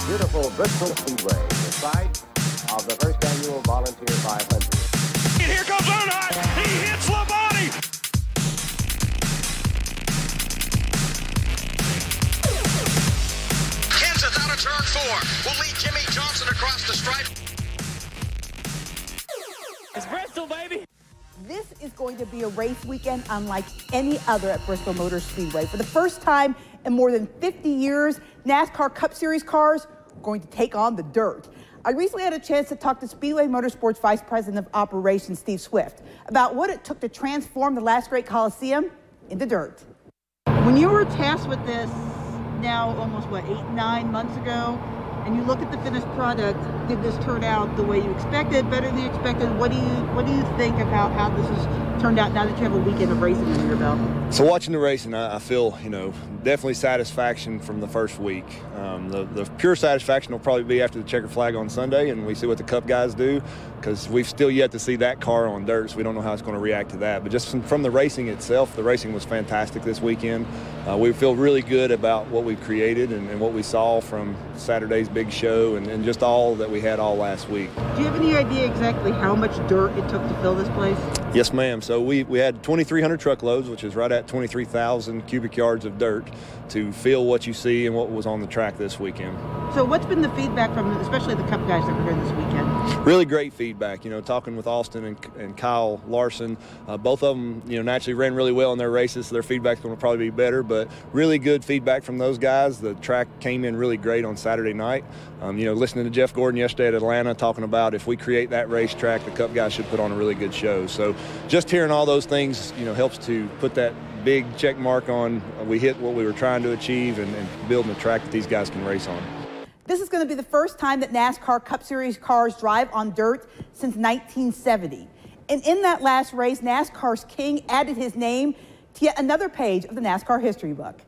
beautiful Bristol Speedway, the site of the first annual Volunteer 500. And here comes Earnhardt. He hits Labonte. Kenseth out of turn 4 will lead Jimmy Johnson across the stripe. It's Bristol, baby. This is going to be a race weekend unlike any other at Bristol Motor Speedway. For the first time in more than 50 years, NASCAR Cup Series cars are going to take on the dirt. I recently had a chance to talk to Speedway Motorsports Vice President of Operations, Steve Swift, about what it took to transform the last great Coliseum into dirt. When you were tasked with this now almost, 8-9 months ago, and you look at the finished product, did this turn out the way you expected, better than you expected? What do you think about how this has turned out now that you have a weekend of racing under your belt? So watching the racing, I feel, definitely satisfaction from the first week. The pure satisfaction will probably be after the checkered flag on Sunday and we see what the Cup guys do, because we've still yet to see that car on dirt, so we don't know how it's going to react to that. But just from the racing itself, the racing was fantastic this weekend. We feel really good about what we've created and what we saw from Saturday's big show and just all that we had all last week. Do you have any idea exactly how much dirt it took to fill this place? Yes, ma'am. So we had 2,300 truckloads, which is right at 23,000 cubic yards of dirt to fill what you see and what was on the track this weekend. So what's been the feedback from especially the Cup guys that were here this weekend? Really great feedback. Talking with Austin and Kyle Larson, both of them, naturally ran really well in their races, so their feedback's going to probably be better, but really good feedback from those guys. The track came in really great on Saturday night. Listening to Jeff Gordon yesterday at Atlanta talking about if we create that racetrack, the Cup guys should put on a really good show. So just hearing all those things, helps to put that big check mark on we hit what we were trying to achieve and building a track that these guys can race on. This is going to be the first time that NASCAR Cup Series cars drive on dirt since 1970. And in that last race, NASCAR's king added his name to yet another page of the NASCAR history book.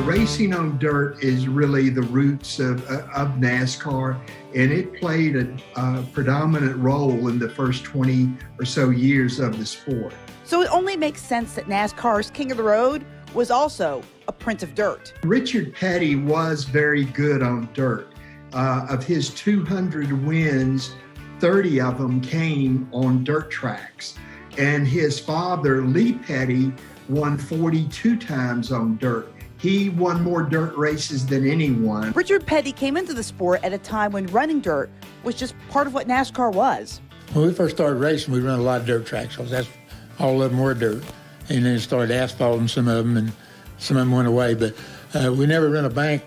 Racing on dirt is really the roots of NASCAR, and it played a predominant role in the first 20 or so years of the sport. So it only makes sense that NASCAR's King of the Road was also a prince of dirt. Richard Petty was very good on dirt. Of his 200 wins, 30 of them came on dirt tracks. And his father, Lee Petty, won 42 times on dirt. He won more dirt races than anyone. Richard Petty came into the sport at a time when running dirt was just part of what NASCAR was. When we first started racing, we ran a lot of dirt tracks, because that's all of them were dirt. And then it started asphalting some of them, and some of them went away. But we never ran a bank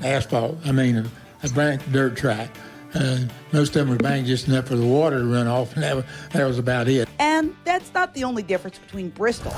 asphalt. I mean, a bank dirt track. Most of them were banked just enough for the water to run off, and that was about it. And that's not the only difference between Bristol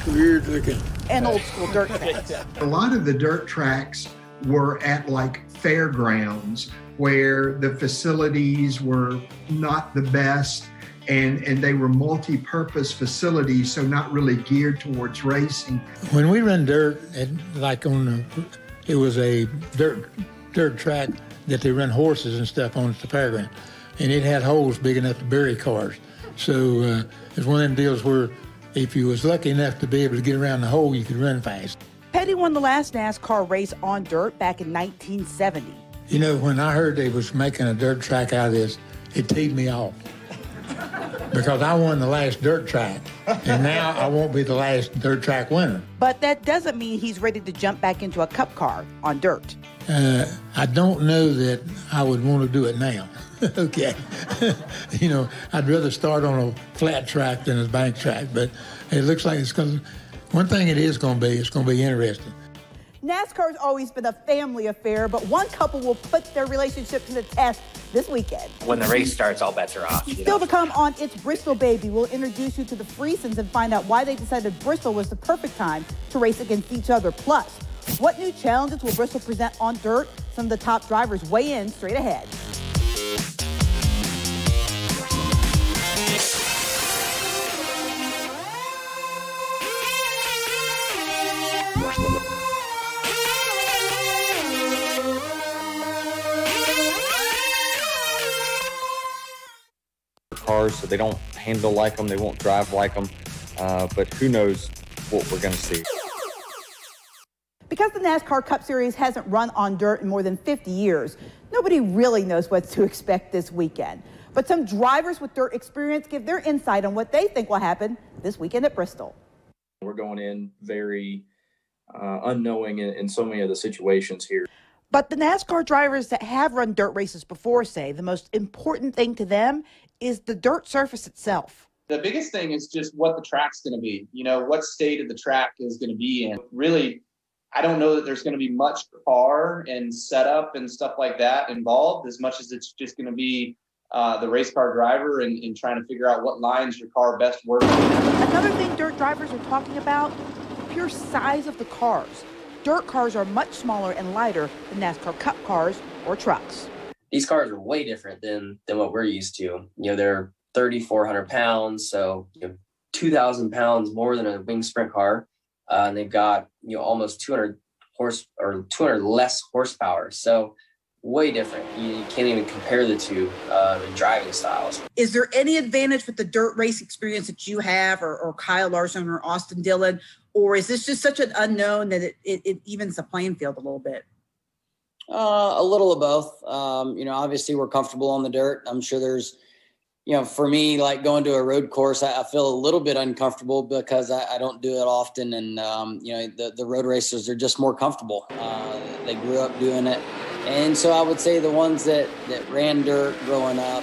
Weird looking and old school dirt tracks. A lot of the dirt tracks were at fairgrounds where the facilities were not the best, and they were multi-purpose facilities, so not really geared towards racing. When we run dirt, it was a dirt track that they run horses and stuff on at the fairground, and it had holes big enough to bury cars. So it's one of them deals where if you was lucky enough to be able to get around the hole, you could run fast. Petty won the last NASCAR race on dirt back in 1970. When I heard they was making a dirt track out of this, it teed me off. Because I won the last dirt track, and now I won't be the last dirt track winner. But that doesn't mean he's ready to jump back into a Cup car on dirt. I don't know that I would want to do it now. Okay. I'd rather start on a flat track than a bank track, but it looks like one thing it's going to be interesting. NASCAR's always been a family affair, but one couple will put their relationship to the test this weekend. When the race starts, all bets are off. Still to come on It's Bristol, Baby, we'll introduce you to the Friesens and find out why they decided Bristol was the perfect time to race against each other. Plus, what new challenges will Bristol present on dirt? Some of the top drivers weigh in straight ahead. Cars, so they don't handle like them, they won't drive like them, but who knows what we're going to see. Because the NASCAR Cup Series hasn't run on dirt in more than 50 years, nobody really knows what to expect this weekend. But some drivers with dirt experience give their insight on what they think will happen this weekend at Bristol. We're going in very unknowing in so many of the situations here. But the NASCAR drivers that have run dirt races before say the most important thing to them is the dirt surface itself. The biggest thing is just what the track's going to be, what state of the track is going to be in. Really, I don't know that there's going to be much car and setup and stuff like that involved, as much as it's just going to be the race car driver and trying to figure out what lines your car best works. Another thing dirt drivers are talking about, the pure size of the cars. Dirt cars are much smaller and lighter than NASCAR Cup cars or trucks. These cars are way different than what we're used to. They're 3,400 pounds, so 2,000 pounds more than a wing sprint car. And they've got almost 200 less horsepower. So way different. You can't even compare the two in driving styles. Is there any advantage with the dirt race experience that you have, or Kyle Larson or Austin Dillon, or is this just such an unknown that it evens the playing field a little bit? A little of both. Obviously we're comfortable on the dirt. I'm sure there's, for me, like going to a road course, I feel a little bit uncomfortable because I don't do it often. And, the road racers are just more comfortable. They grew up doing it. And so I would say the ones that ran dirt growing up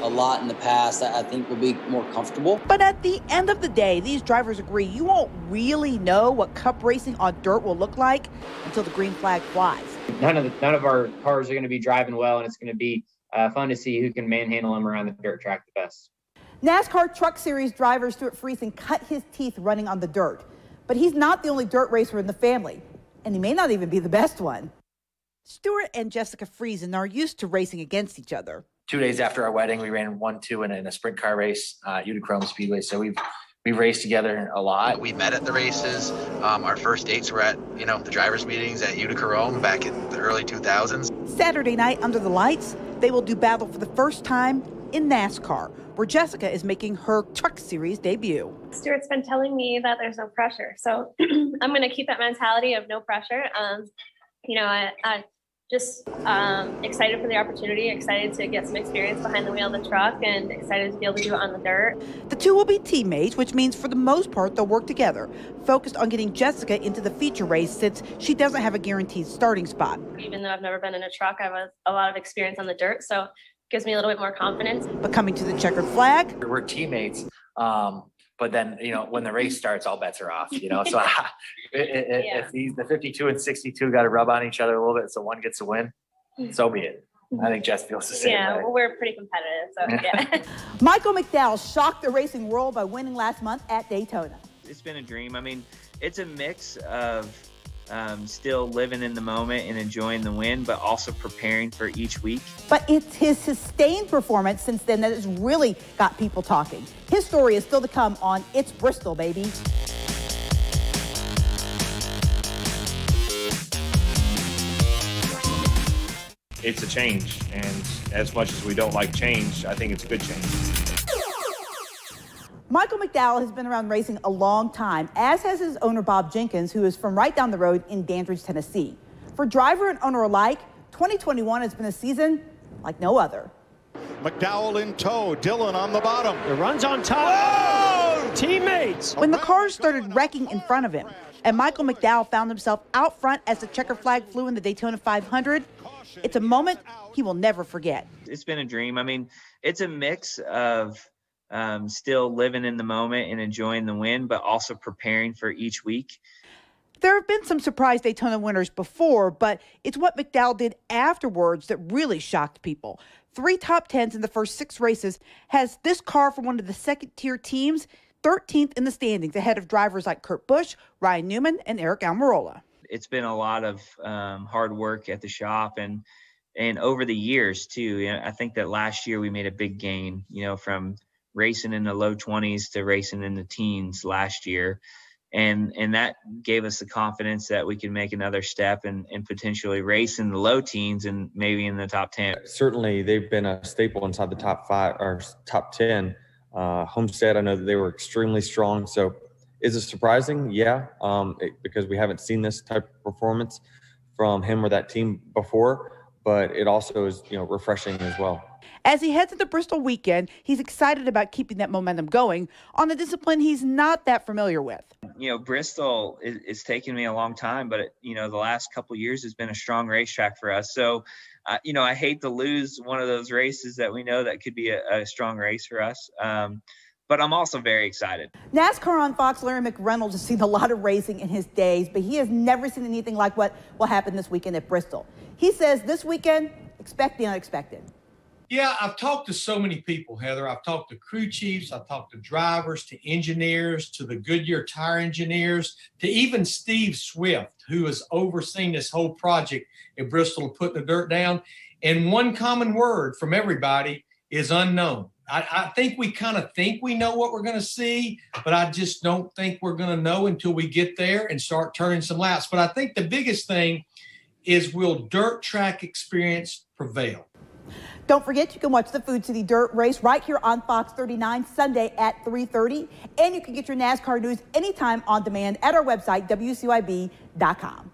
a lot in the past, I think will be more comfortable. But at the end of the day, these drivers agree you won't really know what Cup racing on dirt will look like until the green flag flies. None of our cars are going to be driving well, and it's going to be fun to see who can manhandle them around the dirt track the best. NASCAR Truck Series driver Stuart Friesen cut his teeth running on the dirt. But he's not the only dirt racer in the family, and he may not even be the best one. Stuart and Jessica Friesen are used to racing against each other. 2 days after our wedding, we ran 1-2 in a sprint car race, Utica Speedway. So we've raced together a lot. We met at the races. Our first dates were at, the drivers' meetings at Utica Rome back in the early 2000s. Saturday night under the lights, they will do battle for the first time in NASCAR, where Jessica is making her Truck Series debut. Stuart's been telling me that there's no pressure. So I'm going to keep that mentality of no pressure. I just excited for the opportunity, excited to get some experience behind the wheel of the truck, and excited to be able to do it on the dirt. The two will be teammates, which means for the most part they'll work together, focused on getting Jessica into the feature race since she doesn't have a guaranteed starting spot. Even though I've never been in a truck, I have a lot of experience on the dirt, so it gives me a little bit more confidence. But coming to the checkered flag, we're teammates. But then, when the race starts, all bets are off, So if the 52 and 62 got to rub on each other a little bit so one gets a win, so be it. I think Jess feels the same way. Yeah, well, we're pretty competitive, so yeah. Michael McDowell shocked the racing world by winning last month at Daytona. It's been a dream. It's a mix of still living in the moment and enjoying the win, but also preparing for each week. But it's his sustained performance since then that has really got people talking. His story is still to come on It's Bristol, baby. It's a change, and as much as we don't like change, I think it's a good change. Michael McDowell has been around racing a long time, as has his owner, Bob Jenkins, who is from right down the road in Dandridge, Tennessee. For driver and owner alike, 2021 has been a season like no other. McDowell in tow, Dillon on the bottom. The run's on top. Whoa! Teammates! When the cars started wrecking in front of him, and Michael McDowell found himself out front as the checker flag flew in the Daytona 500, it's a moment he will never forget. It's been a dream. It's a mix of still living in the moment and enjoying the win, but also preparing for each week. There have been some surprise Daytona winners before, but it's what McDowell did afterwards that really shocked people. 3 top 10s in the first 6 races has this car from one of the second-tier teams 13th in the standings, ahead of drivers like Kurt Busch, Ryan Newman, and Eric Almirola. It's been a lot of hard work at the shop and over the years, too. I think that last year we made a big gain, from racing in the low 20s to racing in the teens last year. And that gave us the confidence that we can make another step and potentially race in the low teens and maybe in the top 10. Certainly, they've been a staple inside the top 5 or top 10. Homestead, I know that they were extremely strong. So Is it surprising? Yeah, because we haven't seen this type of performance from him or that team before, but it also is, refreshing as well. As he heads into Bristol weekend, he's excited about keeping that momentum going on a discipline he's not that familiar with. Bristol is taking me a long time, but the last couple of years has been a strong racetrack for us. So, I hate to lose one of those races that we know that could be a strong race for us. But I'm also very excited. NASCAR on Fox, Larry McReynolds has seen a lot of racing in his days, but he has never seen anything like what will happen this weekend at Bristol. He says this weekend, expect the unexpected. Yeah, I've talked to so many people, Heather. I've talked to crew chiefs, I've talked to drivers, to engineers, to the Goodyear tire engineers, to even Steve Swift, who has overseen this whole project at Bristol putting the dirt down. And one common word from everybody is unknown. I think we kind of think we know what we're going to see, but I just don't think we're going to know until we get there and start turning some laps. But I think the biggest thing is, will dirt track experience prevail? Don't forget, you can watch the Food City Dirt Race right here on Fox 39 Sunday at 3:30. And you can get your NASCAR news anytime on demand at our website, WCYB.com.